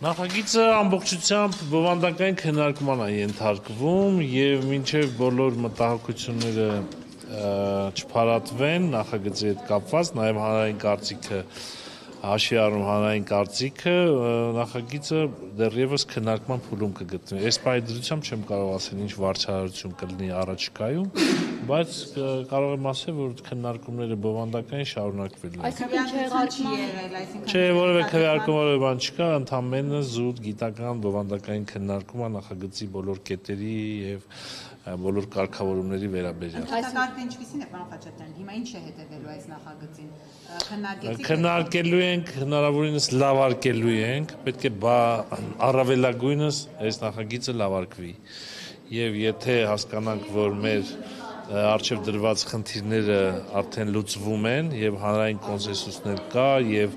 Նախագիծը ամբողջությամբ բովանդակային քննարկման է ենթարկվում եւ մինչեւ բոլոր մտահոգությունները չփարատվեն նախագծի հետ կապված, նաեւ հանրային կարծիքը հաշվի առնում հանրային կարծիքը, նախագիծը դեռևս քննարկման փուլում կգտնվի։ Այս պայմանությամբ չեմ կարող ասել ինչ վարչարարություն կլինի առաջիկայում, բայց կարող եմ ասել, որ քննարկումները բովանդակային շարունակվելու են։ Չէ, որևէ քվեարկում որևէ բան չկա, ընդամենը զուտ գիտական բովանդակային քննարկում է նախագծի բոլոր կետերի եւ բոլոր կարգավորումների վերաբերյալ։ Այս ինչպիսին է, պարոն Խաչատրյան, հիմա ինչ է հետևելու այս նախագծին։ Քննարկելու ենք, հնարավորինս լավարկելու ենք, պետք է առավելագույնս այս նախագիծը լավարկվի։ Եվ եթե հասկանանք, որ մեր առջև դրված խնդիրները արդեն լուծվում են եւ հանրային կոնսենսուսներ կա եւ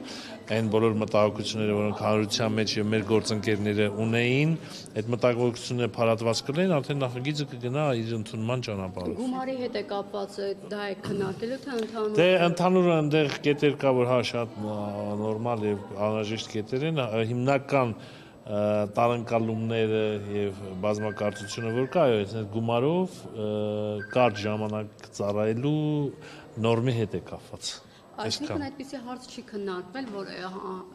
այն բոլոր մտահոգությունները, որոնք հանրության մեջ եւ մեր գործընկերները ունեին, այդ մտահոգությունները փարատված կլինեն, արդեն նախագիծը կգնա իր ընդունման ճանապարհով։ Գումարի հետ է կապված, դա է քննարկելու թե ընդհանուր։ Դե ընդհանուր այնտեղ կետեր կա, որ հա շատ նորմալ եւ անհրաժեշտ կետեր են, հիմնական տարընկալումները եւ բազմակարծությունը որ կա, այդ գումարով կարճ ժամանակ ծառայելու նորմի հետ է կապված։ Այսինքն այդպիսի հարց չի քննարկվել, որ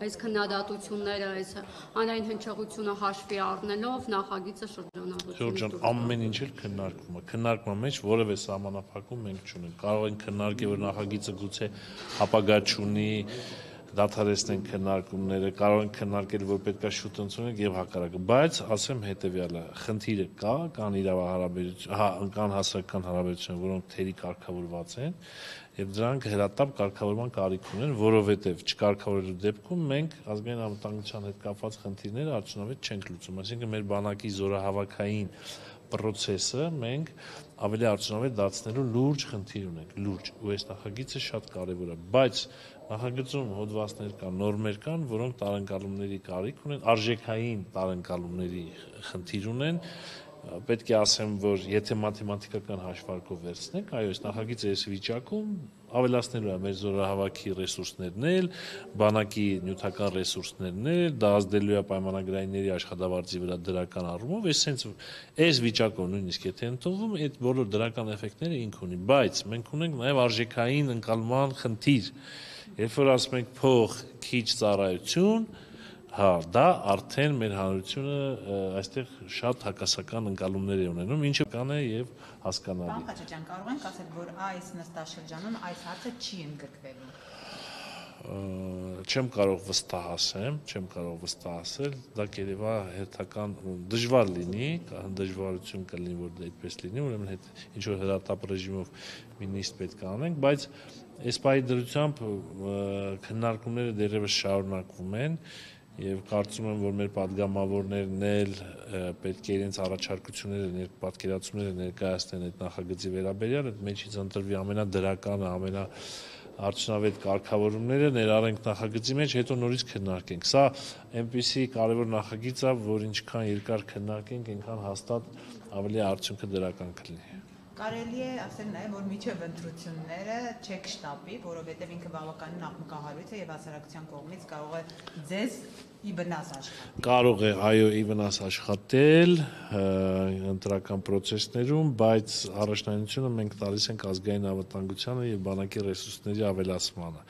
այս քննադատությունները, այս հանրային հնչեղությունը հաշվի առնելով նախագիծը շրջանառություն։ Ամեն ինչ էլ քննարկվում է։ Քննարկման մեջ որևէ սահմանափակում մենք չունենք։ Կարող ենք քննարկել, որ նախագիծը գուցե ապագա չունի, դադարեցնենք քննարկումները, կարող ենք քննարկել, որ պետք է շուտ ընդունենք եւ հակառակը, բայց ասեմ հետեւյալը, խնդիրը կա, կան իրավահարաբերություն, կան հասարակական հարաբերություններ, որոնք թերի կարգավորված են եւ դրանք հրատապ կարգավորման կարիք ունեն, որովհետեւ չկարգավորելու դեպքում մենք ազգային անվտանգության հետ կապված խնդիրները արդյունավետ չենք լուծում, այսինքն մեր բանակի զորահավաքային պրոցեսը մենք ավելի արդյունավետ դարձնելու լուրջ խնդիր ունենք, լուրջ, ու այս նախագիծը շատ կարեւոր է, բայց նախագծում հոդվածներ կան, նորմեր կան, որոնք տարընկալումների կարիք ունեն, արժեքային տարընկալումների խնդիր ունեն, պետք է ասեմ, որ եթե մաթեմատիկական հաշվարկով վերցնենք, այո, այս նախագիծը այս վիճակում ավելացնելու է մեր զորահավաքի ռեսուրսներն էլ, բանակի նյութական ռեսուրսներն էլ, դա ազդելու է պայմանագրայինների աշխատավարձի վրա դրական առումով, այս վիճակով նույնիսկ եթե ընդունվում, այդ բոլոր դրական էֆեկտները ինք ունի, բայց մենք ունենք նաև արժեքային ընկալման խնդիր, երբ որ ասում ենք փող քիչ ծառայություն, հա, դա արդեն մեր հանրությունը այստեղ շատ հակասական ընկալումներ է ունենում, ինչը կան է եւ հասկանալի։ Պարոն Խաչատրյան, կարող ենք ասել, որ այս նստաշրջանում այս հարցը չի ընդգրկվելու։ Չեմ կարող վստահ ասել, դա կերևա հերթական դժվար լինի, դժվարություն կլինի, որ դա այդպես լինի, ուրեմն ինչ որ հրատապ ռեժիմով մի նիստ պետք է անենք, բայց այս պահի դրությամբ քննարկումները դեռևս շարունակվում են եւ կարծում եմ, որ մեր падգամավորներն էլ պետք է իրենց առաջարկությունները, պատկերացումները ներկայացնեն այդ նախագծի վերաբերյալ, այդ մեջից ընտրվի ամենադրականը, ամենաարդյունավետ կարգավորումները ներառենք նախագծի մեջ, հետո նորից քննարկենք։ Սա այնպիսի կարևոր նախագիծ է, որ ինչքան երկար քննարկենք, այնքան հաստատ ավելի արդյունքը դրական կլինի։ Կարելի է ասել նաև, որ միջև ընտրությունները չեք շտապի, որովհետև ինքը բավականին աղմկահարույց է եւ հասարակության կողմից կարող է ձեզ ի վնաս աշխատել։ Կարող է, այո, ի վնաս աշխատել ընտրական process-ներում, բայց առաջնահերթությունը մենք տալիս ենք ազգային անվտանգությանը եւ բանակի ռեսուրսների ավելացմանը։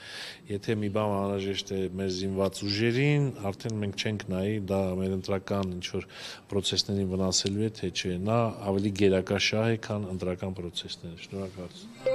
Եթե մի բան անհրաժեշտ է մեր զինված ուժերին, արդեն մենք չենք նայի, դա մեր ընտրական ինչ որ process-ներին վնասելու է թե չէ, նա ավելի գերակա շահ է, քան ընտրական process-ները։ Շնորհակալություն։